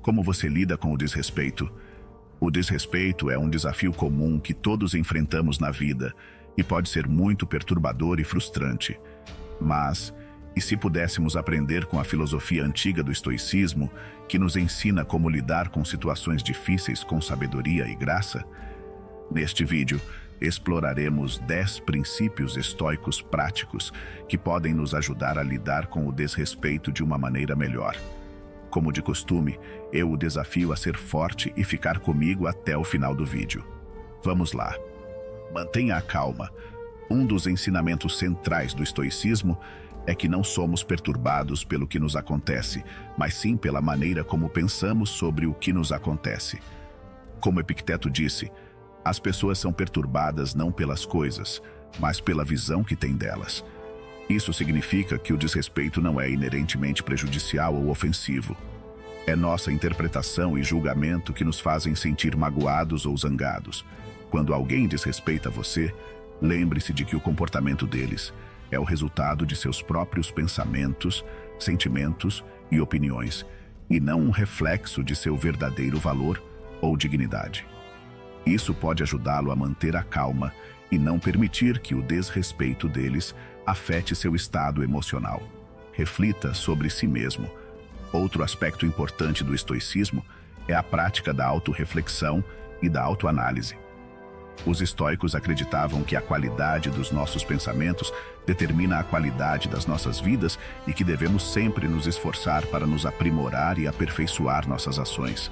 Como você lida com o desrespeito? O desrespeito é um desafio comum que todos enfrentamos na vida e pode ser muito perturbador e frustrante. Mas, e se pudéssemos aprender com a filosofia antiga do estoicismo, que nos ensina como lidar com situações difíceis com sabedoria e graça? Neste vídeo, exploraremos 10 princípios estoicos práticos que podem nos ajudar a lidar com o desrespeito de uma maneira melhor. Como de costume, eu o desafio a ser forte e ficar comigo até o final do vídeo. Vamos lá. Mantenha a calma. Um dos ensinamentos centrais do estoicismo é que não somos perturbados pelo que nos acontece, mas sim pela maneira como pensamos sobre o que nos acontece. Como Epicteto disse, as pessoas são perturbadas não pelas coisas, mas pela visão que têm delas. Isso significa que o desrespeito não é inerentemente prejudicial ou ofensivo. É nossa interpretação e julgamento que nos fazem sentir magoados ou zangados. Quando alguém desrespeita você, lembre-se de que o comportamento deles é o resultado de seus próprios pensamentos, sentimentos e opiniões, e não um reflexo de seu verdadeiro valor ou dignidade. Isso pode ajudá-lo a manter a calma e não permitir que o desrespeito deles afete seu estado emocional. Reflita sobre si mesmo. Outro aspecto importante do estoicismo é a prática da autorreflexão e da autoanálise. Os estoicos acreditavam que a qualidade dos nossos pensamentos determina a qualidade das nossas vidas e que devemos sempre nos esforçar para nos aprimorar e aperfeiçoar nossas ações.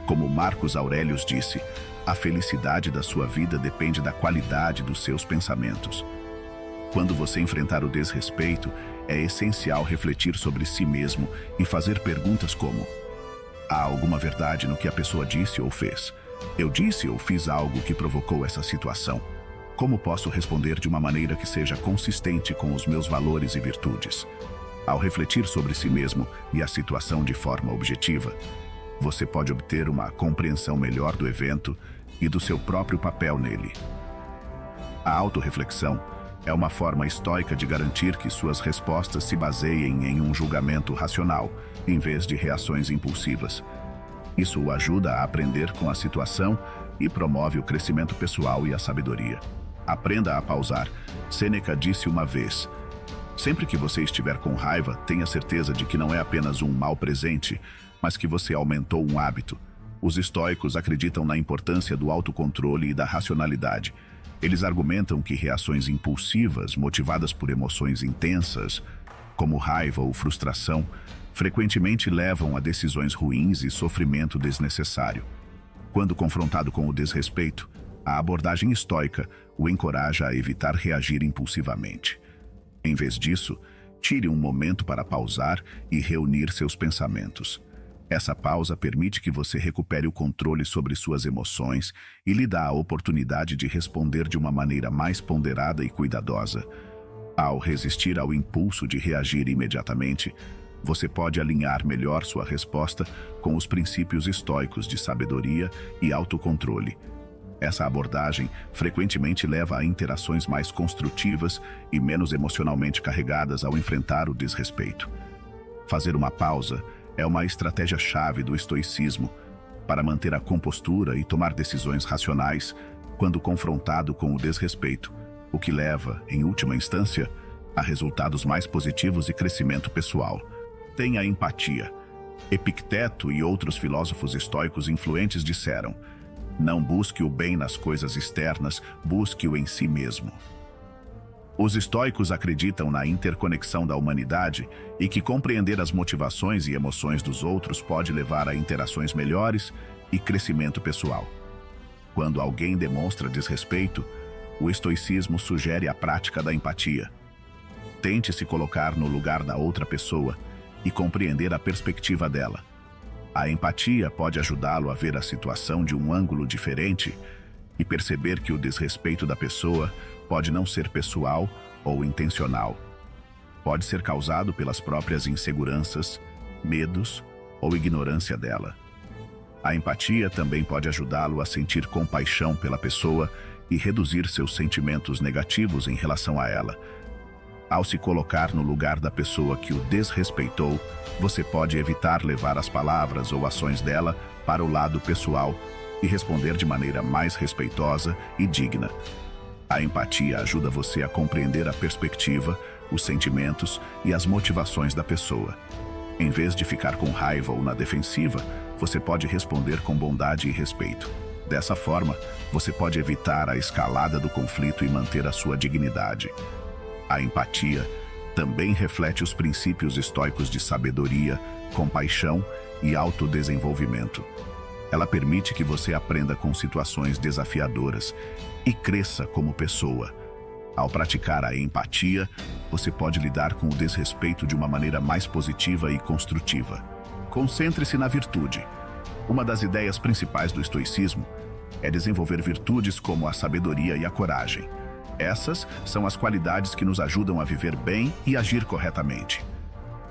Como Marcos Aurelius disse, a felicidade da sua vida depende da qualidade dos seus pensamentos. Quando você enfrentar o desrespeito, é essencial refletir sobre si mesmo e fazer perguntas como: há alguma verdade no que a pessoa disse ou fez? Eu disse ou fiz algo que provocou essa situação? Como posso responder de uma maneira que seja consistente com os meus valores e virtudes? Ao refletir sobre si mesmo e a situação de forma objetiva, você pode obter uma compreensão melhor do evento e do seu próprio papel nele. A autorreflexão é uma forma estoica de garantir que suas respostas se baseiem em um julgamento racional, em vez de reações impulsivas. Isso o ajuda a aprender com a situação e promove o crescimento pessoal e a sabedoria. Aprenda a pausar. Sêneca disse uma vez: sempre que você estiver com raiva, tenha certeza de que não é apenas um mau presente, mas que você aumentou um hábito. Os estoicos acreditam na importância do autocontrole e da racionalidade. Eles argumentam que reações impulsivas, motivadas por emoções intensas, como raiva ou frustração, frequentemente levam a decisões ruins e sofrimento desnecessário. Quando confrontado com o desrespeito, a abordagem estoica o encoraja a evitar reagir impulsivamente. Em vez disso, tire um momento para pausar e reunir seus pensamentos. Essa pausa permite que você recupere o controle sobre suas emoções e lhe dá a oportunidade de responder de uma maneira mais ponderada e cuidadosa. Ao resistir ao impulso de reagir imediatamente, você pode alinhar melhor sua resposta com os princípios estoicos de sabedoria e autocontrole. Essa abordagem frequentemente leva a interações mais construtivas e menos emocionalmente carregadas ao enfrentar o desrespeito. Fazer uma pausa é uma estratégia-chave do estoicismo para manter a compostura e tomar decisões racionais quando confrontado com o desrespeito, o que leva, em última instância, a resultados mais positivos e crescimento pessoal. Tenha empatia. Epicteto e outros filósofos estoicos influentes disseram: não busque o bem nas coisas externas, busque-o em si mesmo. Os estoicos acreditam na interconexão da humanidade e que compreender as motivações e emoções dos outros pode levar a interações melhores e crescimento pessoal. Quando alguém demonstra desrespeito, o estoicismo sugere a prática da empatia. Tente se colocar no lugar da outra pessoa e compreender a perspectiva dela. A empatia pode ajudá-lo a ver a situação de um ângulo diferente e perceber que o desrespeito da pessoa pode não ser pessoal ou intencional. Pode ser causado pelas próprias inseguranças, medos ou ignorância dela. A empatia também pode ajudá-lo a sentir compaixão pela pessoa e reduzir seus sentimentos negativos em relação a ela. Ao se colocar no lugar da pessoa que o desrespeitou, você pode evitar levar as palavras ou ações dela para o lado pessoal e responder de maneira mais respeitosa e digna. A empatia ajuda você a compreender a perspectiva, os sentimentos e as motivações da pessoa. Em vez de ficar com raiva ou na defensiva, você pode responder com bondade e respeito. Dessa forma, você pode evitar a escalada do conflito e manter a sua dignidade. A empatia também reflete os princípios estoicos de sabedoria, compaixão e autodesenvolvimento. Ela permite que você aprenda com situações desafiadoras e cresça como pessoa. Ao praticar a empatia, você pode lidar com o desrespeito de uma maneira mais positiva e construtiva. Concentre-se na virtude. Uma das ideias principais do estoicismo é desenvolver virtudes como a sabedoria e a coragem. Essas são as qualidades que nos ajudam a viver bem e agir corretamente.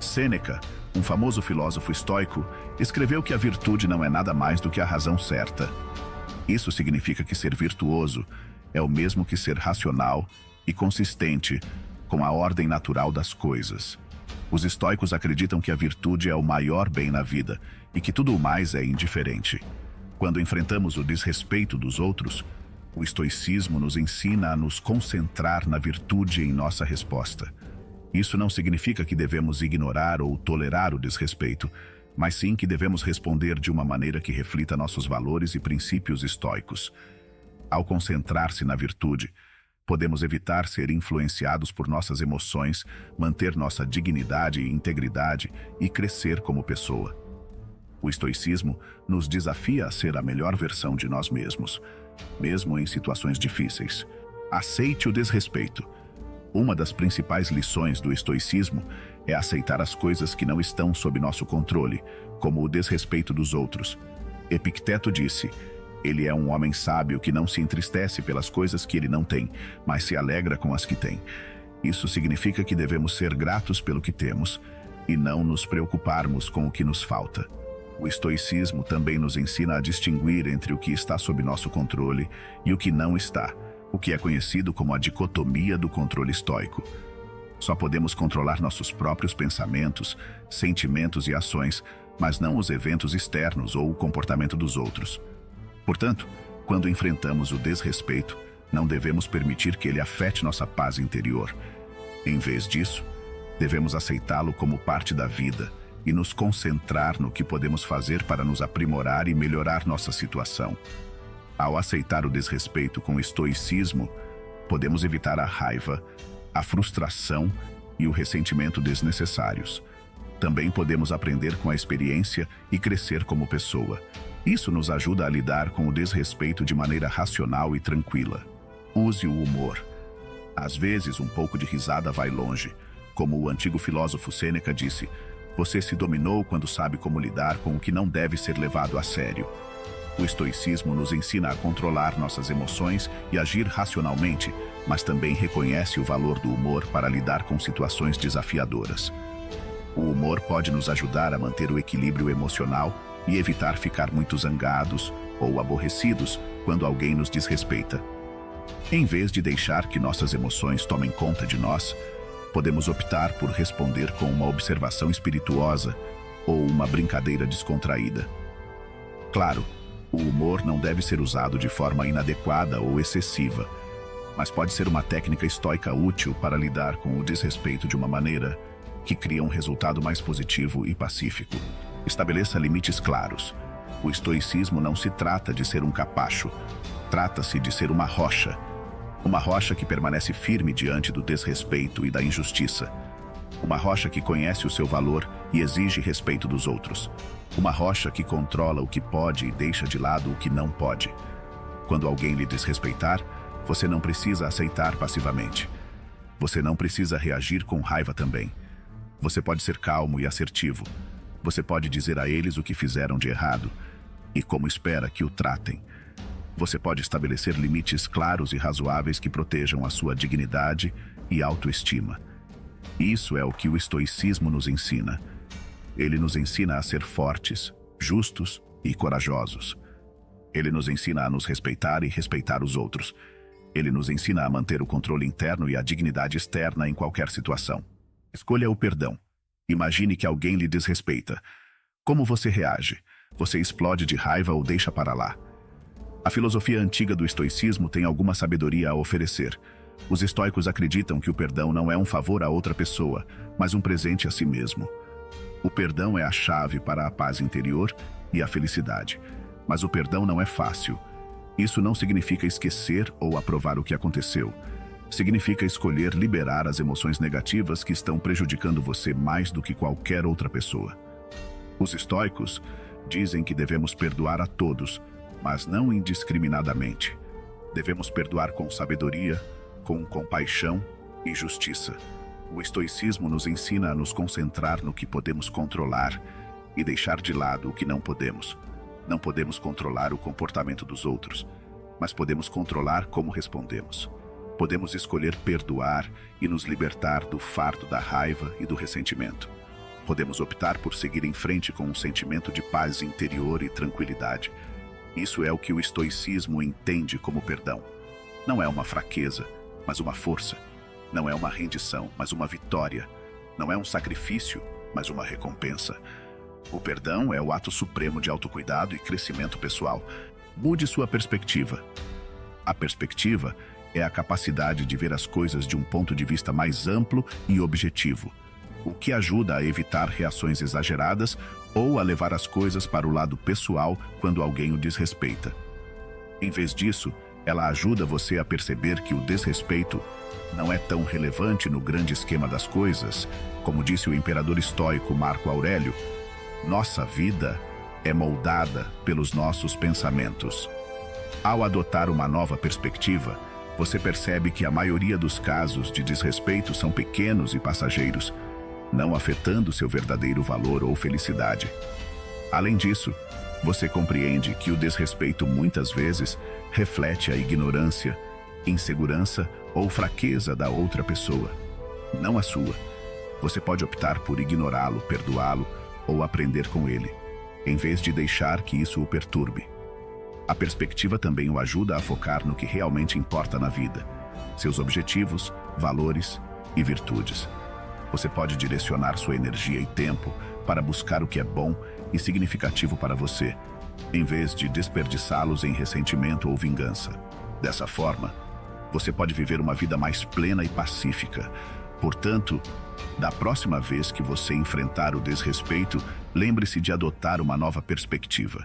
Sêneca, um famoso filósofo estoico, escreveu que a virtude não é nada mais do que a razão certa. Isso significa que ser virtuoso é o mesmo que ser racional e consistente com a ordem natural das coisas. Os estoicos acreditam que a virtude é o maior bem na vida e que tudo o mais é indiferente. Quando enfrentamos o desrespeito dos outros, o estoicismo nos ensina a nos concentrar na virtude em nossa resposta. Isso não significa que devemos ignorar ou tolerar o desrespeito, mas sim que devemos responder de uma maneira que reflita nossos valores e princípios estoicos. Ao concentrar-se na virtude, podemos evitar ser influenciados por nossas emoções, manter nossa dignidade e integridade e crescer como pessoa. O estoicismo nos desafia a ser a melhor versão de nós mesmos, mesmo em situações difíceis. Aceite o desrespeito. Uma das principais lições do estoicismo é aceitar as coisas que não estão sob nosso controle, como o desrespeito dos outros. Epicteto disse: "Ele é um homem sábio que não se entristece pelas coisas que ele não tem, mas se alegra com as que tem." Isso significa que devemos ser gratos pelo que temos e não nos preocuparmos com o que nos falta. O estoicismo também nos ensina a distinguir entre o que está sob nosso controle e o que não está, o que é conhecido como a dicotomia do controle estoico. Só podemos controlar nossos próprios pensamentos, sentimentos e ações, mas não os eventos externos ou o comportamento dos outros. Portanto, quando enfrentamos o desrespeito, não devemos permitir que ele afete nossa paz interior. Em vez disso, devemos aceitá-lo como parte da vida e nos concentrar no que podemos fazer para nos aprimorar e melhorar nossa situação. Ao aceitar o desrespeito com estoicismo, podemos evitar a raiva, a frustração e o ressentimento desnecessários. Também podemos aprender com a experiência e crescer como pessoa. Isso nos ajuda a lidar com o desrespeito de maneira racional e tranquila. Use o humor. Às vezes, um pouco de risada vai longe. Como o antigo filósofo Sêneca disse: "Você se dominou quando sabe como lidar com o que não deve ser levado a sério." O estoicismo nos ensina a controlar nossas emoções e agir racionalmente, mas também reconhece o valor do humor para lidar com situações desafiadoras. O humor pode nos ajudar a manter o equilíbrio emocional e evitar ficar muito zangados ou aborrecidos quando alguém nos desrespeita. Em vez de deixar que nossas emoções tomem conta de nós, podemos optar por responder com uma observação espirituosa ou uma brincadeira descontraída. Claro, o humor não deve ser usado de forma inadequada ou excessiva, mas pode ser uma técnica estoica útil para lidar com o desrespeito de uma maneira que cria um resultado mais positivo e pacífico. Estabeleça limites claros. O estoicismo não se trata de ser um capacho, trata-se de ser uma rocha que permanece firme diante do desrespeito e da injustiça. Uma rocha que conhece o seu valor e exige respeito dos outros. Uma rocha que controla o que pode e deixa de lado o que não pode. Quando alguém lhe desrespeitar, você não precisa aceitar passivamente. Você não precisa reagir com raiva também. Você pode ser calmo e assertivo. Você pode dizer a eles o que fizeram de errado e como espera que o tratem. Você pode estabelecer limites claros e razoáveis que protejam a sua dignidade e autoestima. Isso é o que o estoicismo nos ensina. Ele nos ensina a ser fortes, justos e corajosos. Ele nos ensina a nos respeitar e respeitar os outros. Ele nos ensina a manter o controle interno e a dignidade externa em qualquer situação. Escolha o perdão. Imagine que alguém lhe desrespeita. Como você reage? Você explode de raiva ou deixa para lá? A filosofia antiga do estoicismo tem alguma sabedoria a oferecer. Os estoicos acreditam que o perdão não é um favor a outra pessoa, mas um presente a si mesmo. O perdão é a chave para a paz interior e a felicidade. Mas o perdão não é fácil. Isso não significa esquecer ou aprovar o que aconteceu. Significa escolher liberar as emoções negativas que estão prejudicando você mais do que qualquer outra pessoa. Os estoicos dizem que devemos perdoar a todos, mas não indiscriminadamente. Devemos perdoar com sabedoria, com compaixão e justiça. O estoicismo nos ensina a nos concentrar no que podemos controlar e deixar de lado o que não podemos. Não podemos controlar o comportamento dos outros, mas podemos controlar como respondemos. Podemos escolher perdoar e nos libertar do fardo da raiva e do ressentimento. Podemos optar por seguir em frente com um sentimento de paz interior e tranquilidade. Isso é o que o estoicismo entende como perdão. Não é uma fraqueza, mas uma força. Não é uma rendição, mas uma vitória. Não é um sacrifício, mas uma recompensa. O perdão é o ato supremo de autocuidado e crescimento pessoal. Mude sua perspectiva. A perspectiva é a capacidade de ver as coisas de um ponto de vista mais amplo e objetivo, o que ajuda a evitar reações exageradas ou a levar as coisas para o lado pessoal quando alguém o desrespeita. Em vez disso, ela ajuda você a perceber que o desrespeito não é tão relevante no grande esquema das coisas. Como disse o imperador estoico Marco Aurélio, nossa vida é moldada pelos nossos pensamentos. Ao adotar uma nova perspectiva, você percebe que a maioria dos casos de desrespeito são pequenos e passageiros, não afetando seu verdadeiro valor ou felicidade. Além disso, você compreende que o desrespeito muitas vezes reflete a ignorância, insegurança ou fraqueza da outra pessoa, não a sua. Você pode optar por ignorá-lo, perdoá-lo ou aprender com ele, em vez de deixar que isso o perturbe. A perspectiva também o ajuda a focar no que realmente importa na vida, seus objetivos, valores e virtudes. Você pode direcionar sua energia e tempo para buscar o que é bom e significativo para você, em vez de desperdiçá-los em ressentimento ou vingança. Dessa forma, você pode viver uma vida mais plena e pacífica. Portanto, da próxima vez que você enfrentar o desrespeito, lembre-se de adotar uma nova perspectiva.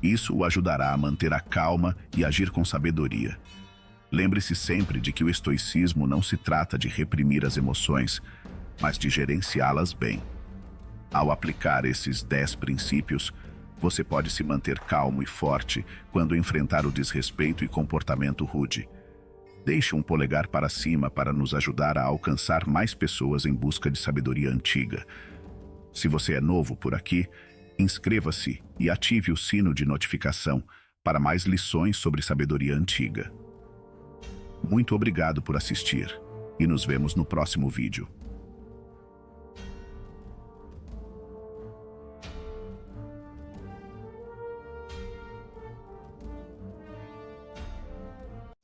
Isso o ajudará a manter a calma e agir com sabedoria. Lembre-se sempre de que o estoicismo não se trata de reprimir as emoções, mas de gerenciá-las bem. Ao aplicar esses 10 princípios, você pode se manter calmo e forte quando enfrentar o desrespeito e comportamento rude. Deixe um polegar para cima para nos ajudar a alcançar mais pessoas em busca de sabedoria antiga. Se você é novo por aqui, inscreva-se e ative o sino de notificação para mais lições sobre sabedoria antiga. Muito obrigado por assistir e nos vemos no próximo vídeo.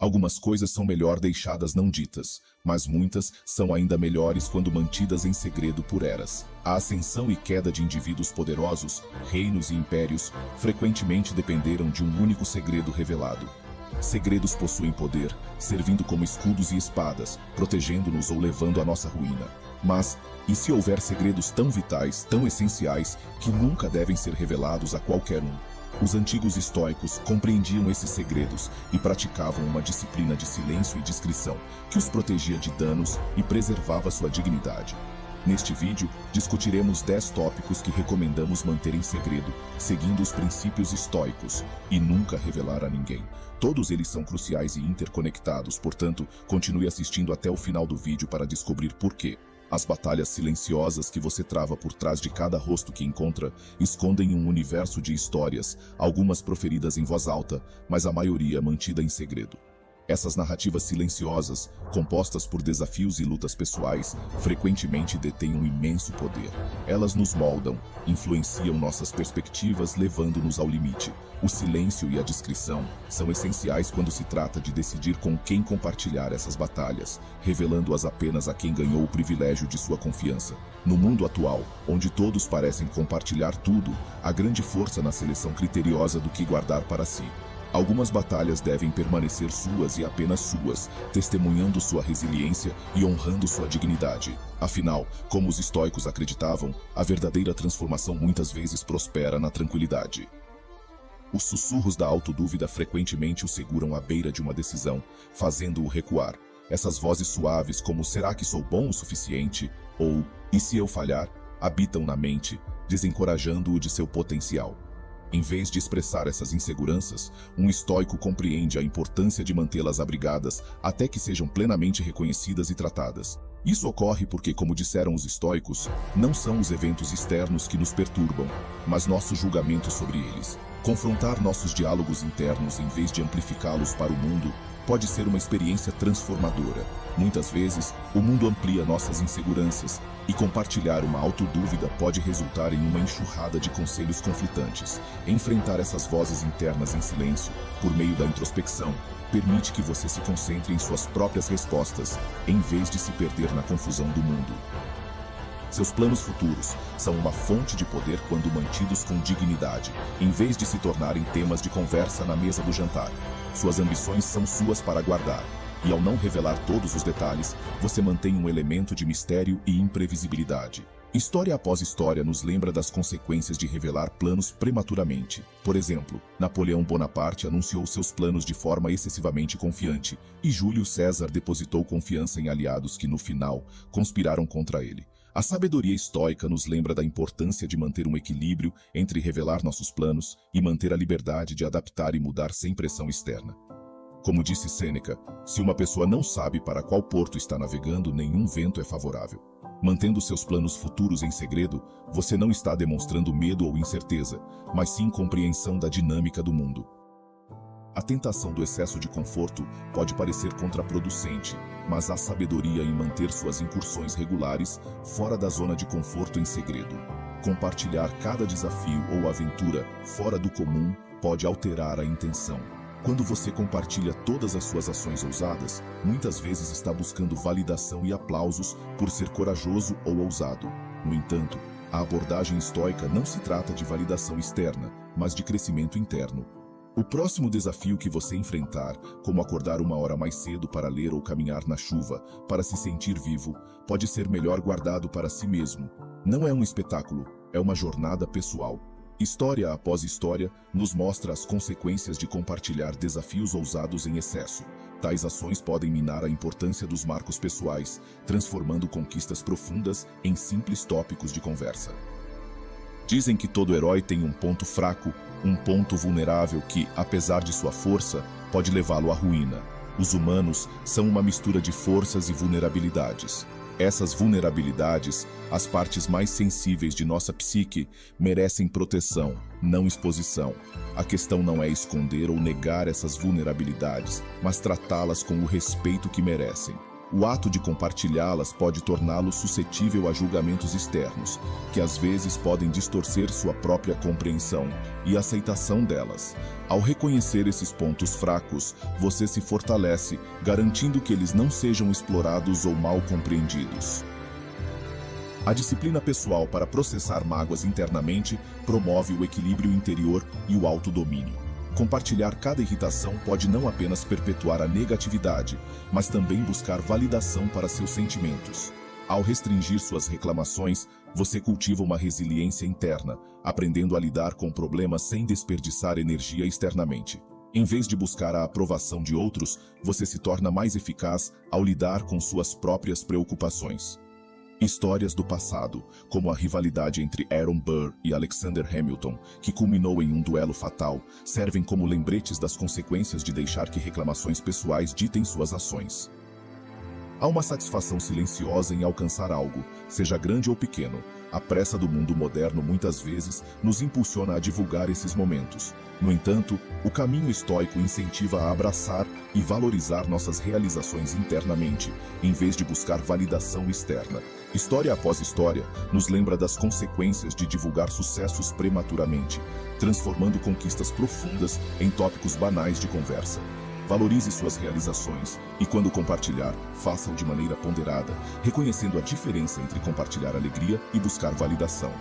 Algumas coisas são melhor deixadas não ditas, mas muitas são ainda melhores quando mantidas em segredo por eras. A ascensão e queda de indivíduos poderosos, reinos e impérios, frequentemente dependeram de um único segredo revelado. Segredos possuem poder, servindo como escudos e espadas, protegendo-nos ou levando à nossa ruína. Mas, e se houver segredos tão vitais, tão essenciais, que nunca devem ser revelados a qualquer um? Os antigos estoicos compreendiam esses segredos e praticavam uma disciplina de silêncio e discrição que os protegia de danos e preservava sua dignidade. Neste vídeo, discutiremos 10 tópicos que recomendamos manter em segredo, seguindo os princípios estoicos, e nunca revelar a ninguém. Todos eles são cruciais e interconectados, portanto, continue assistindo até o final do vídeo para descobrir por quê. As batalhas silenciosas que você trava por trás de cada rosto que encontra escondem um universo de histórias, algumas proferidas em voz alta, mas a maioria mantida em segredo. Essas narrativas silenciosas, compostas por desafios e lutas pessoais, frequentemente detêm um imenso poder. Elas nos moldam, influenciam nossas perspectivas, levando-nos ao limite. O silêncio e a discrição são essenciais quando se trata de decidir com quem compartilhar essas batalhas, revelando-as apenas a quem ganhou o privilégio de sua confiança. No mundo atual, onde todos parecem compartilhar tudo, há grande força na seleção criteriosa do que guardar para si. Algumas batalhas devem permanecer suas e apenas suas, testemunhando sua resiliência e honrando sua dignidade. Afinal, como os estoicos acreditavam, a verdadeira transformação muitas vezes prospera na tranquilidade. Os sussurros da autodúvida frequentemente o seguram à beira de uma decisão, fazendo-o recuar. Essas vozes suaves como "será que sou bom o suficiente?" ou "e se eu falhar?" habitam na mente, desencorajando-o de seu potencial. Em vez de expressar essas inseguranças, um estoico compreende a importância de mantê-las abrigadas até que sejam plenamente reconhecidas e tratadas. Isso ocorre porque, como disseram os estoicos, não são os eventos externos que nos perturbam, mas nosso julgamento sobre eles. Confrontar nossos diálogos internos em vez de amplificá-los para o mundo pode ser uma experiência transformadora. Muitas vezes, o mundo amplia nossas inseguranças, e compartilhar uma autodúvida pode resultar em uma enxurrada de conselhos conflitantes. Enfrentar essas vozes internas em silêncio, por meio da introspecção, permite que você se concentre em suas próprias respostas, em vez de se perder na confusão do mundo. Seus planos futuros são uma fonte de poder quando mantidos com dignidade, em vez de se tornarem temas de conversa na mesa do jantar. Suas ambições são suas para guardar, e ao não revelar todos os detalhes, você mantém um elemento de mistério e imprevisibilidade. História após história nos lembra das consequências de revelar planos prematuramente. Por exemplo, Napoleão Bonaparte anunciou seus planos de forma excessivamente confiante, e Júlio César depositou confiança em aliados que, no final, conspiraram contra ele. A sabedoria estoica nos lembra da importância de manter um equilíbrio entre revelar nossos planos e manter a liberdade de adaptar e mudar sem pressão externa. Como disse Sêneca, se uma pessoa não sabe para qual porto está navegando, nenhum vento é favorável. Mantendo seus planos futuros em segredo, você não está demonstrando medo ou incerteza, mas sim compreensão da dinâmica do mundo. A tentação do excesso de conforto pode parecer contraproducente, mas há sabedoria em manter suas incursões regulares fora da zona de conforto em segredo. Compartilhar cada desafio ou aventura fora do comum pode alterar a intenção. Quando você compartilha todas as suas ações ousadas, muitas vezes está buscando validação e aplausos por ser corajoso ou ousado. No entanto, a abordagem estoica não se trata de validação externa, mas de crescimento interno. O próximo desafio que você enfrentar, como acordar 1 hora mais cedo para ler ou caminhar na chuva, para se sentir vivo, pode ser melhor guardado para si mesmo. Não é um espetáculo, é uma jornada pessoal. História após história nos mostra as consequências de compartilhar desafios ousados em excesso. Tais ações podem minar a importância dos marcos pessoais, transformando conquistas profundas em simples tópicos de conversa. Dizem que todo herói tem um ponto fraco, um ponto vulnerável que, apesar de sua força, pode levá-lo à ruína. Os humanos são uma mistura de forças e vulnerabilidades. Essas vulnerabilidades, as partes mais sensíveis de nossa psique, merecem proteção, não exposição. A questão não é esconder ou negar essas vulnerabilidades, mas tratá-las com o respeito que merecem. O ato de compartilhá-las pode torná-lo suscetível a julgamentos externos, que às vezes podem distorcer sua própria compreensão e aceitação delas. Ao reconhecer esses pontos fracos, você se fortalece, garantindo que eles não sejam explorados ou mal compreendidos. A disciplina pessoal para processar mágoas internamente promove o equilíbrio interior e o autodomínio. Compartilhar cada irritação pode não apenas perpetuar a negatividade, mas também buscar validação para seus sentimentos. Ao restringir suas reclamações, você cultiva uma resiliência interna, aprendendo a lidar com problemas sem desperdiçar energia externamente. Em vez de buscar a aprovação de outros, você se torna mais eficaz ao lidar com suas próprias preocupações. Histórias do passado, como a rivalidade entre Aaron Burr e Alexander Hamilton, que culminou em um duelo fatal, servem como lembretes das consequências de deixar que reclamações pessoais ditem suas ações. Há uma satisfação silenciosa em alcançar algo, seja grande ou pequeno, A pressa do mundo moderno muitas vezes nos impulsiona a divulgar esses momentos. No entanto, o caminho estoico incentiva a abraçar e valorizar nossas realizações internamente, em vez de buscar validação externa. História após história, nos lembra das consequências de divulgar sucessos prematuramente, transformando conquistas profundas em tópicos banais de conversa. Valorize suas realizações e, quando compartilhar, faça-o de maneira ponderada, reconhecendo a diferença entre compartilhar alegria e buscar validação.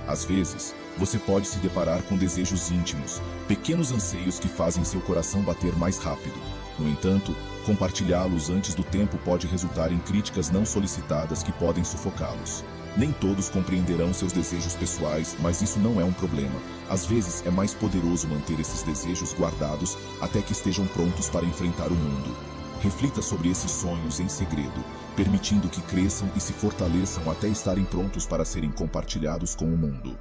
Às vezes, você pode se deparar com desejos íntimos, pequenos anseios que fazem seu coração bater mais rápido. No entanto, compartilhá-los antes do tempo pode resultar em críticas não solicitadas que podem sufocá-los. Nem todos compreenderão seus desejos pessoais, mas isso não é um problema. Às vezes, é mais poderoso manter esses desejos guardados até que estejam prontos para enfrentar o mundo. Reflita sobre esses sonhos em segredo, permitindo que cresçam e se fortaleçam até estarem prontos para serem compartilhados com o mundo.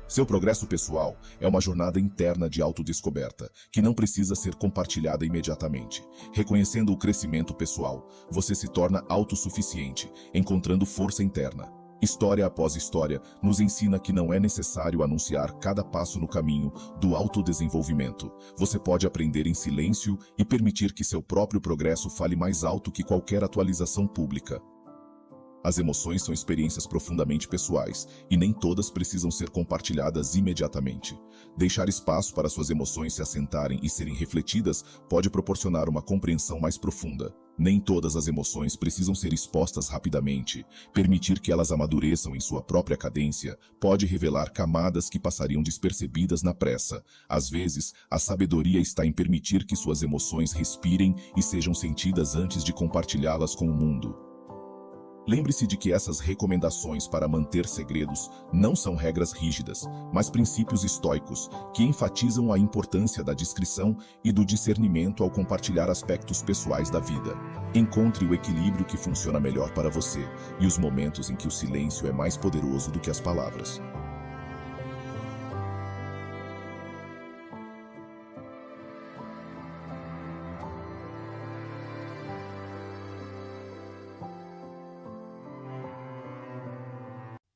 Seu progresso pessoal é uma jornada interna de autodescoberta, que não precisa ser compartilhada imediatamente. Reconhecendo o crescimento pessoal, você se torna autossuficiente, encontrando força interna. História após história, nos ensina que não é necessário anunciar cada passo no caminho do autodesenvolvimento. Você pode aprender em silêncio e permitir que seu próprio progresso fale mais alto que qualquer atualização pública. As emoções são experiências profundamente pessoais, e nem todas precisam ser compartilhadas imediatamente. Deixar espaço para suas emoções se assentarem e serem refletidas pode proporcionar uma compreensão mais profunda. Nem todas as emoções precisam ser expostas rapidamente. Permitir que elas amadureçam em sua própria cadência pode revelar camadas que passariam despercebidas na pressa. Às vezes, a sabedoria está em permitir que suas emoções respirem e sejam sentidas antes de compartilhá-las com o mundo. Lembre-se de que essas recomendações para manter segredos não são regras rígidas, mas princípios estoicos que enfatizam a importância da discrição e do discernimento ao compartilhar aspectos pessoais da vida. Encontre o equilíbrio que funciona melhor para você e os momentos em que o silêncio é mais poderoso do que as palavras.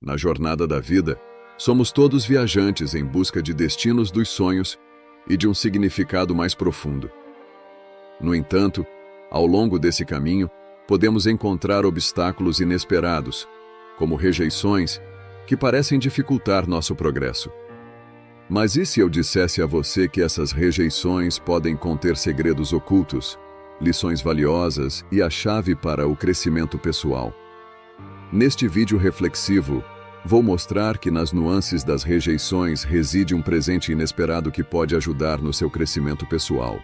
Na jornada da vida, somos todos viajantes em busca de destinos dos sonhos e de um significado mais profundo. No entanto, ao longo desse caminho, podemos encontrar obstáculos inesperados, como rejeições, que parecem dificultar nosso progresso. Mas e se eu dissesse a você que essas rejeições podem conter segredos ocultos, lições valiosas e a chave para o crescimento pessoal? Neste vídeo reflexivo, vou mostrar que nas nuances das rejeições reside um presente inesperado que pode ajudar no seu crescimento pessoal.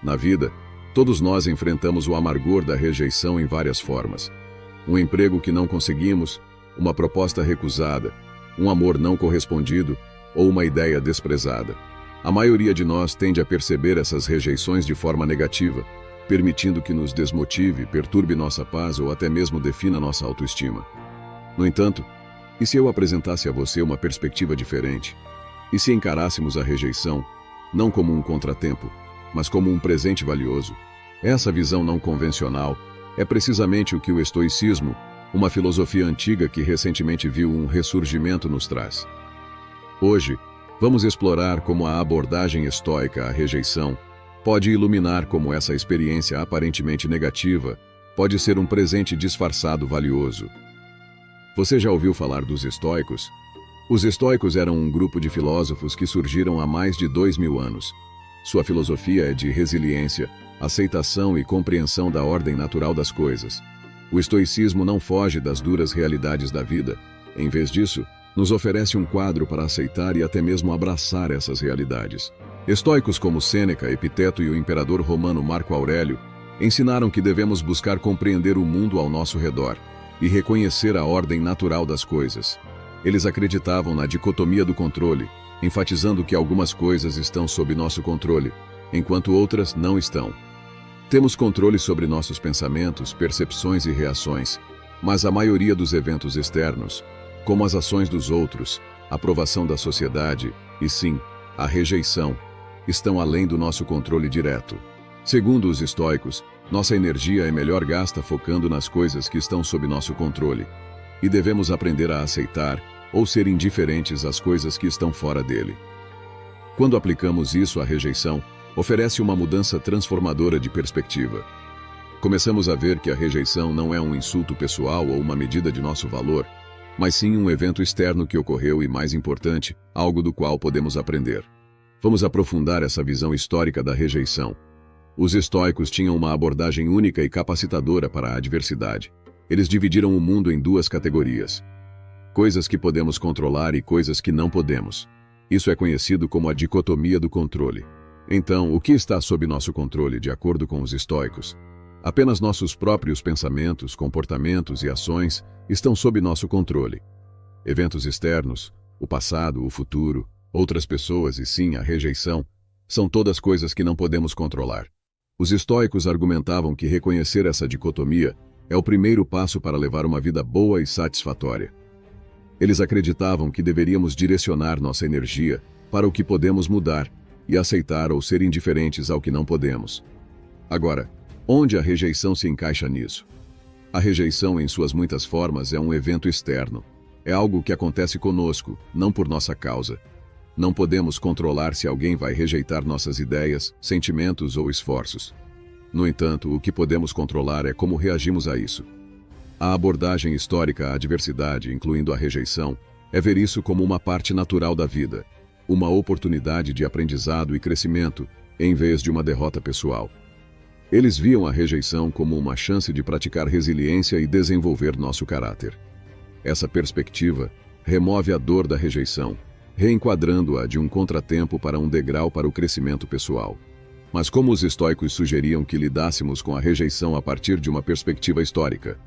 Na vida, todos nós enfrentamos o amargor da rejeição em várias formas. Um emprego que não conseguimos, uma proposta recusada, um amor não correspondido ou uma ideia desprezada. A maioria de nós tende a perceber essas rejeições de forma negativa, permitindo que nos desmotive, perturbe nossa paz ou até mesmo defina nossa autoestima. No entanto, e se eu apresentasse a você uma perspectiva diferente? E se encarássemos a rejeição, não como um contratempo, mas como um presente valioso? Essa visão não convencional é precisamente o que o estoicismo, uma filosofia antiga que recentemente viu um ressurgimento, nos traz. Hoje, vamos explorar como a abordagem estoica à rejeição pode iluminar como essa experiência aparentemente negativa pode ser um presente disfarçado valioso. Você já ouviu falar dos estoicos? Os estoicos eram um grupo de filósofos que surgiram há mais de 2000 anos. Sua filosofia é de resiliência, aceitação e compreensão da ordem natural das coisas. O estoicismo não foge das duras realidades da vida. Em vez disso, nos oferece um quadro para aceitar e até mesmo abraçar essas realidades. Estoicos como Sêneca, Epiteto e o imperador romano Marco Aurélio ensinaram que devemos buscar compreender o mundo ao nosso redor e reconhecer a ordem natural das coisas. Eles acreditavam na dicotomia do controle, enfatizando que algumas coisas estão sob nosso controle, enquanto outras não estão. Temos controle sobre nossos pensamentos, percepções e reações, mas a maioria dos eventos externos, como as ações dos outros, a aprovação da sociedade e, sim, a rejeição, estão além do nosso controle direto. Segundo os estoicos, nossa energia é melhor gasta focando nas coisas que estão sob nosso controle. e devemos aprender a aceitar ou ser indiferentes às coisas que estão fora dele. Quando aplicamos isso à rejeição, oferece uma mudança transformadora de perspectiva. Começamos a ver que a rejeição não é um insulto pessoal ou uma medida de nosso valor, mas sim um evento externo que ocorreu e, mais importante, algo do qual podemos aprender. Vamos aprofundar essa visão histórica da rejeição. Os estoicos tinham uma abordagem única e capacitadora para a adversidade. Eles dividiram o mundo em duas categorias: coisas que podemos controlar e coisas que não podemos. Isso é conhecido como a dicotomia do controle. Então, o que está sob nosso controle, de acordo com os estoicos? Apenas nossos próprios pensamentos, comportamentos e ações estão sob nosso controle. Eventos externos, o passado, o futuro, outras pessoas e sim a rejeição, são todas coisas que não podemos controlar. Os estoicos argumentavam que reconhecer essa dicotomia é o primeiro passo para levar uma vida boa e satisfatória. Eles acreditavam que deveríamos direcionar nossa energia para o que podemos mudar e aceitar ou ser indiferentes ao que não podemos. Agora, onde a rejeição se encaixa nisso? A rejeição, em suas muitas formas, é um evento externo. É algo que acontece conosco, não por nossa causa. Não podemos controlar se alguém vai rejeitar nossas ideias, sentimentos ou esforços. No entanto, o que podemos controlar é como reagimos a isso. A abordagem histórica à adversidade, incluindo a rejeição, é ver isso como uma parte natural da vida, uma oportunidade de aprendizado e crescimento, em vez de uma derrota pessoal. Eles viam a rejeição como uma chance de praticar resiliência e desenvolver nosso caráter. Essa perspectiva remove a dor da rejeição, reenquadrando-a de um contratempo para um degrau para o crescimento pessoal. Mas como os estoicos sugeriam que lidássemos com a rejeição a partir de uma perspectiva histórica?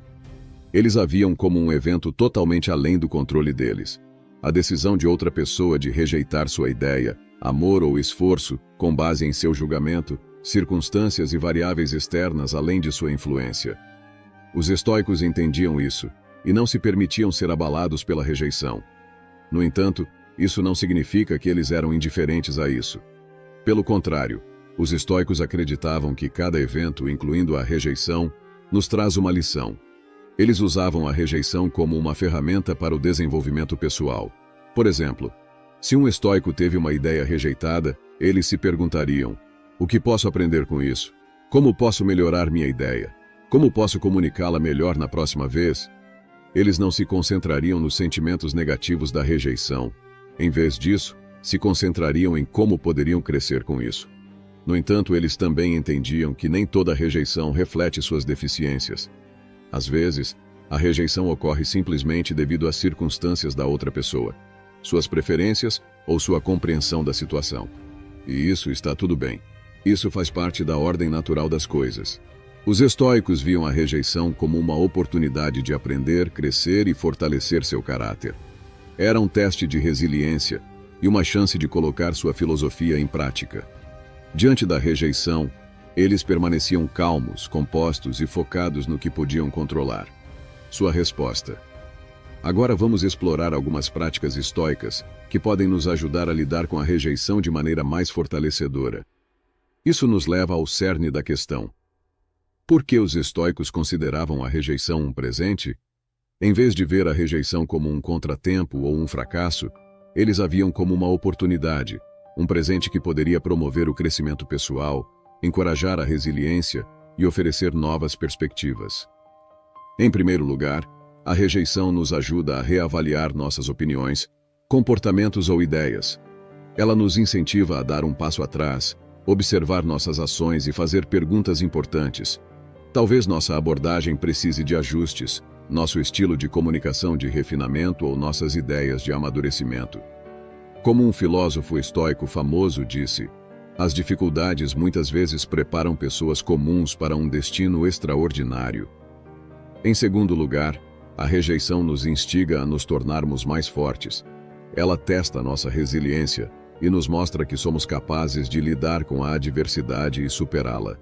Eles a viam como um evento totalmente além do controle deles. A decisão de outra pessoa de rejeitar sua ideia, amor ou esforço, com base em seu julgamento, circunstâncias e variáveis externas além de sua influência. Os estoicos entendiam isso, e não se permitiam ser abalados pela rejeição. No entanto, isso não significa que eles eram indiferentes a isso. Pelo contrário, os estoicos acreditavam que cada evento, incluindo a rejeição, nos traz uma lição. Eles usavam a rejeição como uma ferramenta para o desenvolvimento pessoal. Por exemplo, se um estoico teve uma ideia rejeitada, eles se perguntariam: o que posso aprender com isso? Como posso melhorar minha ideia? Como posso comunicá-la melhor na próxima vez? Eles não se concentrariam nos sentimentos negativos da rejeição. Em vez disso, se concentrariam em como poderiam crescer com isso. No entanto, eles também entendiam que nem toda rejeição reflete suas deficiências. Às vezes, a rejeição ocorre simplesmente devido às circunstâncias da outra pessoa, suas preferências ou sua compreensão da situação. E isso está tudo bem. Isso faz parte da ordem natural das coisas. Os estoicos viam a rejeição como uma oportunidade de aprender, crescer e fortalecer seu caráter. Era um teste de resiliência e uma chance de colocar sua filosofia em prática. Diante da rejeição, eles permaneciam calmos, compostos e focados no que podiam controlar. Sua resposta. Agora vamos explorar algumas práticas estoicas que podem nos ajudar a lidar com a rejeição de maneira mais fortalecedora. Isso nos leva ao cerne da questão. Por que os estoicos consideravam a rejeição um presente? Em vez de ver a rejeição como um contratempo ou um fracasso, eles a viam como uma oportunidade, um presente que poderia promover o crescimento pessoal, encorajar a resiliência e oferecer novas perspectivas. Em primeiro lugar, a rejeição nos ajuda a reavaliar nossas opiniões, comportamentos ou ideias. Ela nos incentiva a dar um passo atrás, observar nossas ações e fazer perguntas importantes. Talvez nossa abordagem precise de ajustes, nosso estilo de comunicação de refinamento ou nossas ideias de amadurecimento. Como um filósofo estoico famoso disse, as dificuldades muitas vezes preparam pessoas comuns para um destino extraordinário. Em segundo lugar, a rejeição nos instiga a nos tornarmos mais fortes. Ela testa nossa resiliência e nos mostra que somos capazes de lidar com a adversidade e superá-la.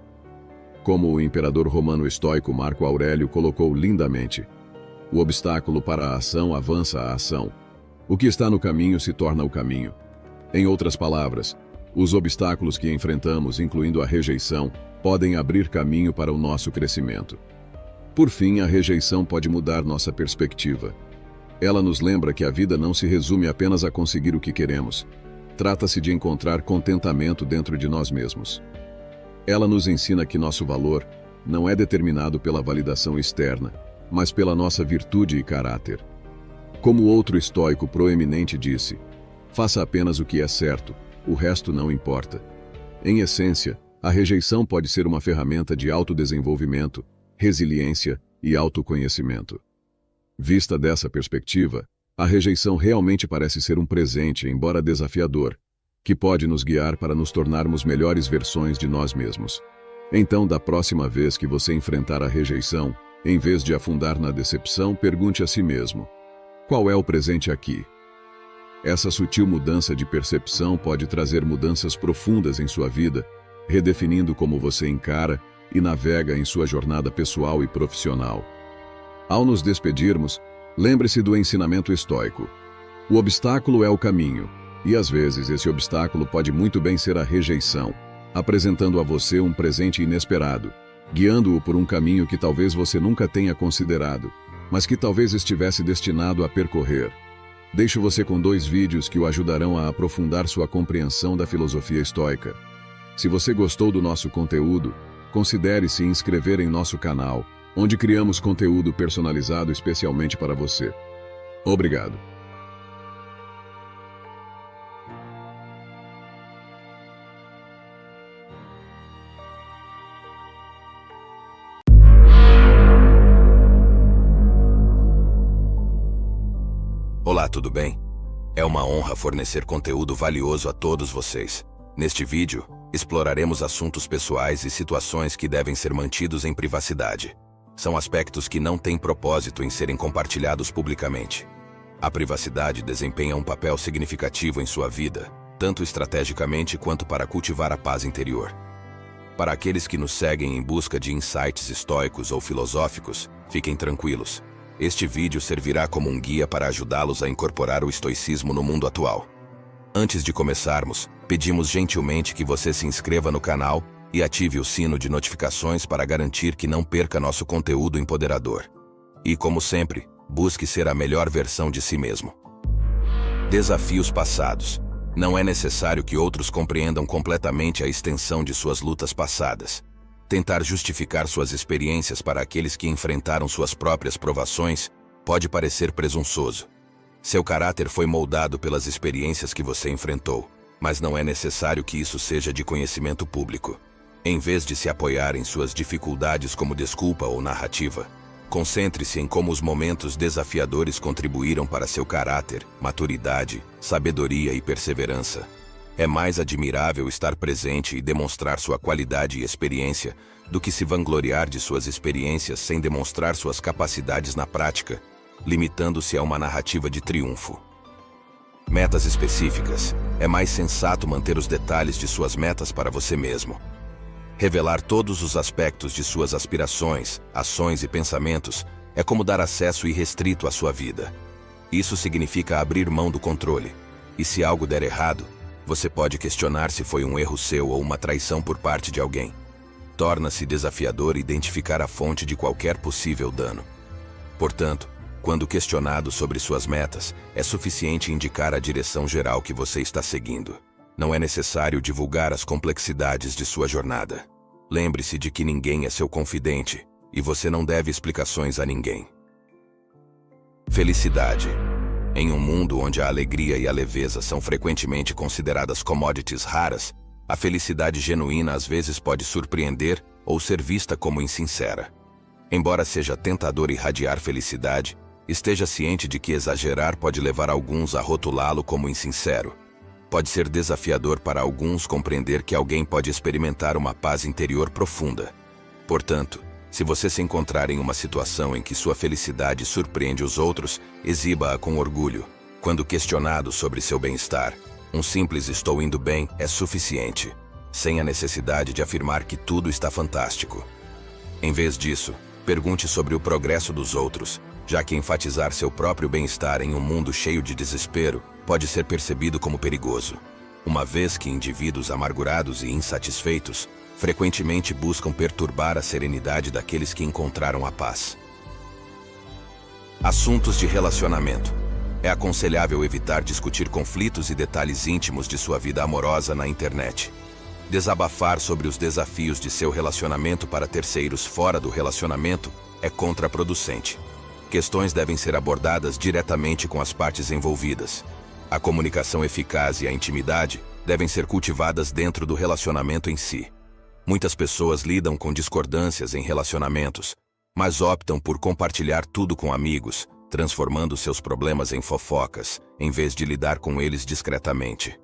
Como o imperador romano estoico Marco Aurélio colocou lindamente, o obstáculo para a ação avança a ação. O que está no caminho se torna o caminho. Em outras palavras, os obstáculos que enfrentamos, incluindo a rejeição, podem abrir caminho para o nosso crescimento. Por fim, a rejeição pode mudar nossa perspectiva. Ela nos lembra que a vida não se resume apenas a conseguir o que queremos. Trata-se de encontrar contentamento dentro de nós mesmos. Ela nos ensina que nosso valor não é determinado pela validação externa, mas pela nossa virtude e caráter. Como outro estoico proeminente disse, faça apenas o que é certo, o resto não importa. Em essência, a rejeição pode ser uma ferramenta de autodesenvolvimento, resiliência e autoconhecimento. Vista dessa perspectiva, a rejeição realmente parece ser um presente, embora desafiador, que pode nos guiar para nos tornarmos melhores versões de nós mesmos. Então, da próxima vez que você enfrentar a rejeição, em vez de afundar na decepção, pergunte a si mesmo: qual é o presente aqui? Essa sutil mudança de percepção pode trazer mudanças profundas em sua vida, redefinindo como você encara e navega em sua jornada pessoal e profissional. Ao nos despedirmos, lembre-se do ensinamento estoico. O obstáculo é o caminho, e às vezes esse obstáculo pode muito bem ser a rejeição, apresentando a você um presente inesperado, guiando-o por um caminho que talvez você nunca tenha considerado, mas que talvez estivesse destinado a percorrer. Deixo você com 2 vídeos que o ajudarão a aprofundar sua compreensão da filosofia estoica. Se você gostou do nosso conteúdo, considere se inscrever em nosso canal, onde criamos conteúdo personalizado especialmente para você. Obrigado. Olá, tudo bem? É uma honra fornecer conteúdo valioso a todos vocês. Neste vídeo, exploraremos assuntos pessoais e situações que devem ser mantidos em privacidade. São aspectos que não têm propósito em serem compartilhados publicamente. A privacidade desempenha um papel significativo em sua vida, tanto estrategicamente quanto para cultivar a paz interior. Para aqueles que nos seguem em busca de insights estoicos ou filosóficos, fiquem tranquilos. Este vídeo servirá como um guia para ajudá-los a incorporar o estoicismo no mundo atual. Antes de começarmos, pedimos gentilmente que você se inscreva no canal e ative o sino de notificações para garantir que não perca nosso conteúdo empoderador. E, como sempre, busque ser a melhor versão de si mesmo. Desafios passados. Não é necessário que outros compreendam completamente a extensão de suas lutas passadas. Tentar justificar suas experiências para aqueles que enfrentaram suas próprias provações pode parecer presunçoso. Seu caráter foi moldado pelas experiências que você enfrentou, mas não é necessário que isso seja de conhecimento público. Em vez de se apoiar em suas dificuldades como desculpa ou narrativa, concentre-se em como os momentos desafiadores contribuíram para seu caráter, maturidade, sabedoria e perseverança. É mais admirável estar presente e demonstrar sua qualidade e experiência do que se vangloriar de suas experiências sem demonstrar suas capacidades na prática, limitando-se a uma narrativa de triunfo. Metas específicas. É mais sensato manter os detalhes de suas metas para você mesmo. Revelar todos os aspectos de suas aspirações, ações e pensamentos é como dar acesso irrestrito à sua vida. Isso significa abrir mão do controle. E se algo der errado, você pode questionar se foi um erro seu ou uma traição por parte de alguém. Torna-se desafiador identificar a fonte de qualquer possível dano. Portanto, quando questionado sobre suas metas, é suficiente indicar a direção geral que você está seguindo. Não é necessário divulgar as complexidades de sua jornada. Lembre-se de que ninguém é seu confidente, e você não deve explicações a ninguém. Felicidade. Em um mundo onde a alegria e a leveza são frequentemente consideradas commodities raras, a felicidade genuína às vezes pode surpreender ou ser vista como insincera. Embora seja tentador irradiar felicidade, esteja ciente de que exagerar pode levar alguns a rotulá-lo como insincero. Pode ser desafiador para alguns compreender que alguém pode experimentar uma paz interior profunda. Portanto, se você se encontrar em uma situação em que sua felicidade surpreende os outros, exiba-a com orgulho. Quando questionado sobre seu bem-estar, um simples "estou indo bem" é suficiente, sem a necessidade de afirmar que tudo está fantástico. Em vez disso, pergunte sobre o progresso dos outros, já que enfatizar seu próprio bem-estar em um mundo cheio de desespero pode ser percebido como perigoso. uma vez que indivíduos amargurados e insatisfeitos frequentemente buscam perturbar a serenidade daqueles que encontraram a paz. Assuntos de relacionamento. É aconselhável evitar discutir conflitos e detalhes íntimos de sua vida amorosa na internet. Desabafar sobre os desafios de seu relacionamento para terceiros fora do relacionamento é contraproducente. Questões devem ser abordadas diretamente com as partes envolvidas. A comunicação eficaz e a intimidade devem ser cultivadas dentro do relacionamento em si. Muitas pessoas lidam com discordâncias em relacionamentos, mas optam por compartilhar tudo com amigos, transformando seus problemas em fofocas, em vez de lidar com eles discretamente.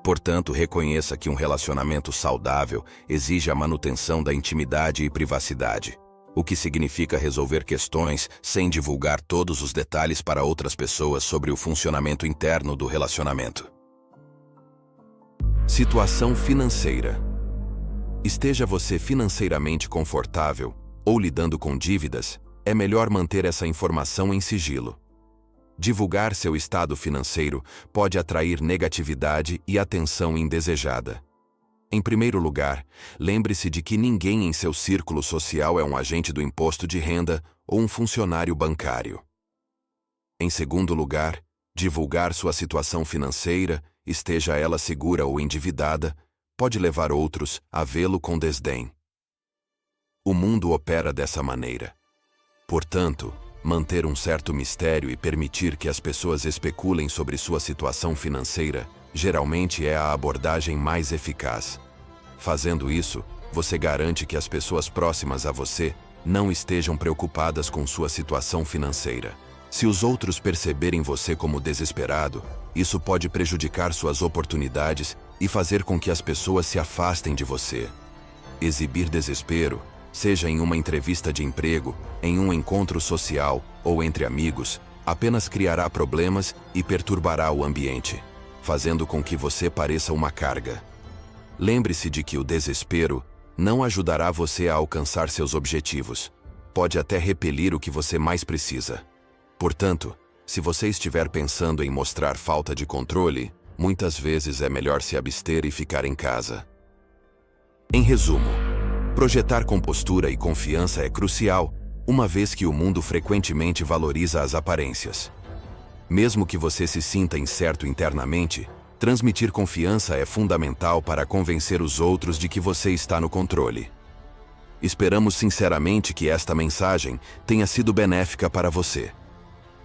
Portanto, reconheça que um relacionamento saudável exige a manutenção da intimidade e privacidade, o que significa resolver questões sem divulgar todos os detalhes para outras pessoas sobre o funcionamento interno do relacionamento. Situação financeira. Esteja você financeiramente confortável ou lidando com dívidas, é melhor manter essa informação em sigilo. Divulgar seu estado financeiro pode atrair negatividade e atenção indesejada. Em primeiro lugar, lembre-se de que ninguém em seu círculo social é um agente do imposto de renda ou um funcionário bancário. Em segundo lugar, divulgar sua situação financeira, esteja ela segura ou endividada, pode levar outros a vê-lo com desdém. O mundo opera dessa maneira. Portanto, manter um certo mistério e permitir que as pessoas especulem sobre sua situação financeira geralmente é a abordagem mais eficaz. Fazendo isso, você garante que as pessoas próximas a você não estejam preocupadas com sua situação financeira. Se os outros perceberem você como desesperado, isso pode prejudicar suas oportunidades e fazer com que as pessoas se afastem de você. Exibir desespero, seja em uma entrevista de emprego, em um encontro social ou entre amigos, apenas criará problemas e perturbará o ambiente, fazendo com que você pareça uma carga. Lembre-se de que o desespero não ajudará você a alcançar seus objetivos. Pode até repelir o que você mais precisa. Portanto, se você estiver pensando em mostrar falta de controle, muitas vezes é melhor se abster e ficar em casa. Em resumo, projetar compostura e confiança é crucial, uma vez que o mundo frequentemente valoriza as aparências. Mesmo que você se sinta incerto internamente, transmitir confiança é fundamental para convencer os outros de que você está no controle. Esperamos sinceramente que esta mensagem tenha sido benéfica para você.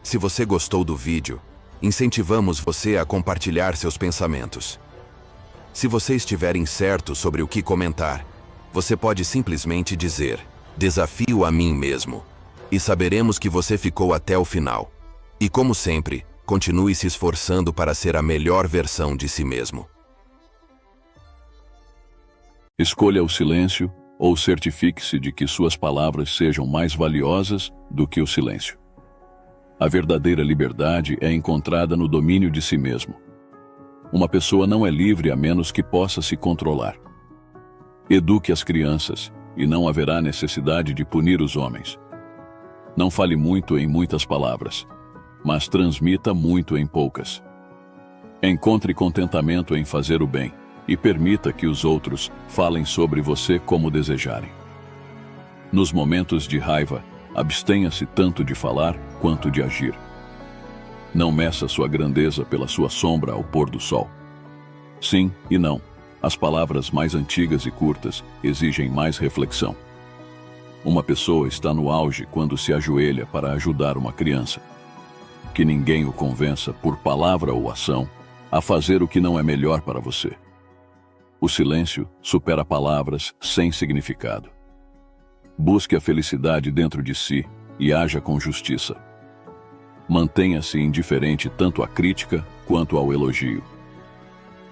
Se você gostou do vídeo, incentivamos você a compartilhar seus pensamentos. Se você estiver incerto sobre o que comentar, você pode simplesmente dizer, desafio a mim mesmo, e saberemos que você ficou até o final. E como sempre, continue se esforçando para ser a melhor versão de si mesmo. Escolha o silêncio ou certifique-se de que suas palavras sejam mais valiosas do que o silêncio. A verdadeira liberdade é encontrada no domínio de si mesmo. Uma pessoa não é livre a menos que possa se controlar. Eduque as crianças, e não haverá necessidade de punir os homens. Não fale muito em muitas palavras, mas transmita muito em poucas. Encontre contentamento em fazer o bem, e permita que os outros falem sobre você como desejarem. Nos momentos de raiva, abstenha-se tanto de falar quanto de agir. Não meça sua grandeza pela sua sombra ao pôr do sol. Sim e não. As palavras mais antigas e curtas exigem mais reflexão. Uma pessoa está no auge quando se ajoelha para ajudar uma criança. Que ninguém o convença, por palavra ou ação, a fazer o que não é melhor para você. O silêncio supera palavras sem significado. Busque a felicidade dentro de si e haja com justiça. Mantenha-se indiferente tanto à crítica quanto ao elogio.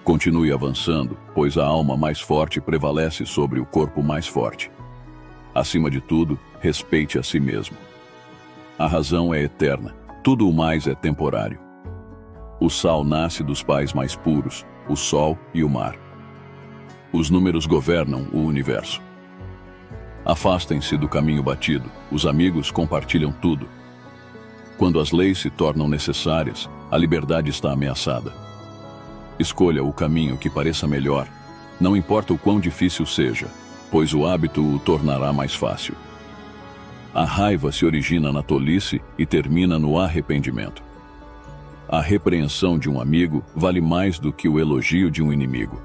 Continue avançando, pois a alma mais forte prevalece sobre o corpo mais forte. Acima de tudo, respeite a si mesmo. A razão é eterna, tudo o mais é temporário. O sal nasce dos pais mais puros, o sol e o mar. Os números governam o universo. Afastem-se do caminho batido, os amigos compartilham tudo. Quando as leis se tornam necessárias, a liberdade está ameaçada. Escolha o caminho que pareça melhor, não importa o quão difícil seja, pois o hábito o tornará mais fácil. A raiva se origina na tolice e termina no arrependimento. A repreensão de um amigo vale mais do que o elogio de um inimigo.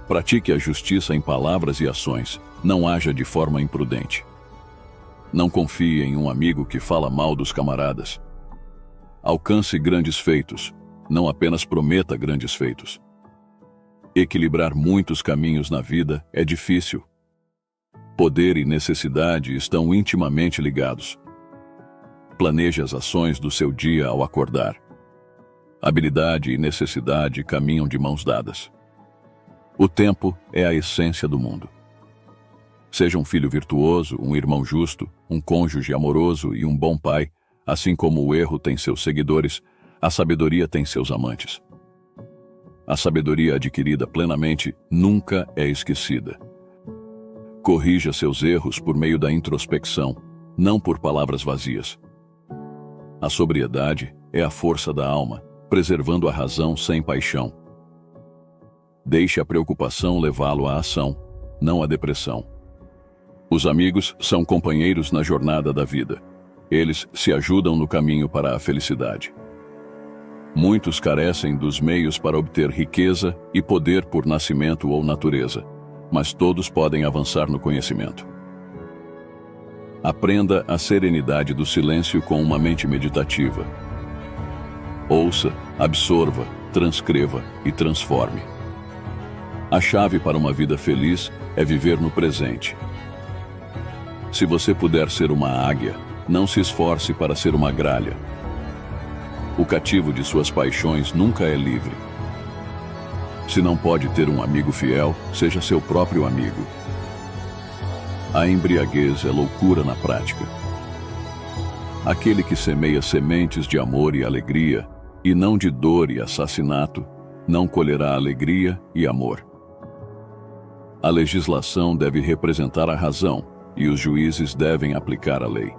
Pratique a justiça em palavras e ações, não haja de forma imprudente. Não confie em um amigo que fala mal dos camaradas. Alcance grandes feitos, não apenas prometa grandes feitos. Equilibrar muitos caminhos na vida é difícil. Poder e necessidade estão intimamente ligados. Planeje as ações do seu dia ao acordar. Habilidade e necessidade caminham de mãos dadas. O tempo é a essência do mundo. Seja um filho virtuoso, um irmão justo, um cônjuge amoroso e um bom pai, assim como o erro tem seus seguidores, a sabedoria tem seus amantes. A sabedoria adquirida plenamente nunca é esquecida. Corrija seus erros por meio da introspecção, não por palavras vazias. A sobriedade é a força da alma, preservando a razão sem paixão. Deixe a preocupação levá-lo à ação, não à depressão. Os amigos são companheiros na jornada da vida. Eles se ajudam no caminho para a felicidade. Muitos carecem dos meios para obter riqueza e poder por nascimento ou natureza, mas todos podem avançar no conhecimento. Aprenda a serenidade do silêncio com uma mente meditativa. Ouça, absorva, transcreva e transforme. A chave para uma vida feliz é viver no presente. Se você puder ser uma águia, não se esforce para ser uma gralha. O cativo de suas paixões nunca é livre. Se não pode ter um amigo fiel, seja seu próprio amigo. A embriaguez é loucura na prática. Aquele que semeia sementes de amor e alegria, e não de dor e assassinato, não colherá alegria e amor. A legislação deve representar a razão, e os juízes devem aplicar a lei.